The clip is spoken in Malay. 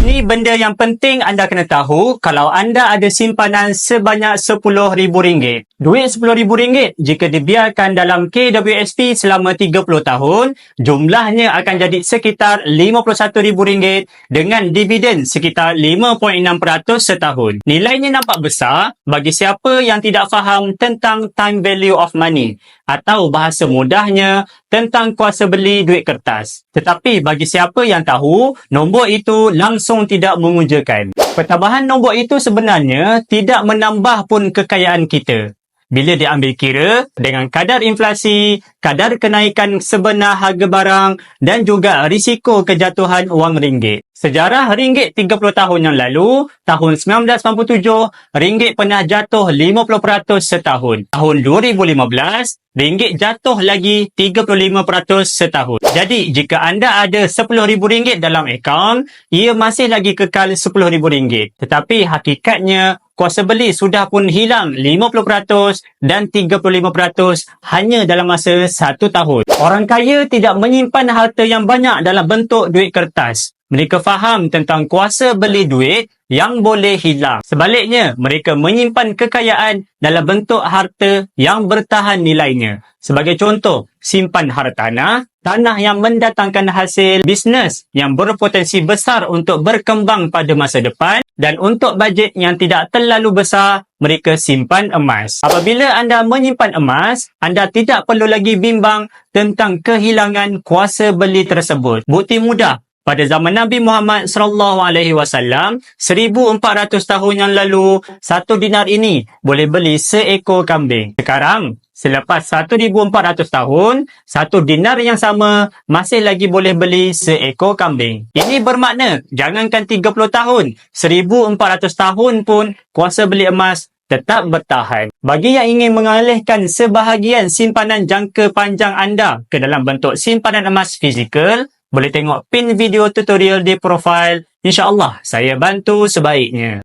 Ini benda yang penting anda kena tahu kalau anda ada simpanan sebanyak RM10,000. Duit RM10,000 jika dibiarkan dalam KWSP selama 30 tahun, jumlahnya akan jadi sekitar RM51,000 dengan dividen sekitar 5.6% setahun. Nilainya nampak besar bagi siapa yang tidak faham tentang time value of money atau bahasa mudahnya tentang kuasa beli duit kertas. Tetapi bagi siapa yang tahu, nombor itu langsung tidak mengujakan. Pertambahan nombor itu sebenarnya tidak menambah pun kekayaan kita. Bila diambil kira dengan kadar inflasi, kadar kenaikan sebenar harga barang dan juga risiko kejatuhan wang ringgit. Sejarah ringgit 30 tahun yang lalu, tahun 1997, ringgit pernah jatuh 50% setahun. Tahun 2015, ringgit jatuh lagi 35% setahun. Jadi, jika anda ada RM10,000 dalam akaun, ia masih lagi kekal RM10,000. Tetapi hakikatnya, kuasa beli sudah pun hilang 50% dan 35% hanya dalam masa 1 tahun. Orang kaya tidak menyimpan harta yang banyak dalam bentuk duit kertas. Mereka faham tentang kuasa beli duit yang boleh hilang. Sebaliknya, mereka menyimpan kekayaan dalam bentuk harta yang bertahan nilainya. Sebagai contoh, simpan hartanah, tanah yang mendatangkan hasil, bisnes yang berpotensi besar untuk berkembang pada masa depan, dan untuk bajet yang tidak terlalu besar, mereka simpan emas. Apabila anda menyimpan emas, anda tidak perlu lagi bimbang tentang kehilangan kuasa beli tersebut. Bukti mudah. Pada zaman Nabi Muhammad SAW, 1400 tahun yang lalu, 1 dinar ini boleh beli seekor kambing. Sekarang, selepas 1400 tahun, 1 dinar yang sama masih lagi boleh beli seekor kambing. Ini bermakna, jangankan 30 tahun, 1400 tahun pun kuasa beli emas tetap bertahan. Bagi yang ingin mengalihkan sebahagian simpanan jangka panjang anda ke dalam bentuk simpanan emas fizikal, boleh tengok pin video tutorial di profil. InsyaAllah, saya bantu sebaiknya.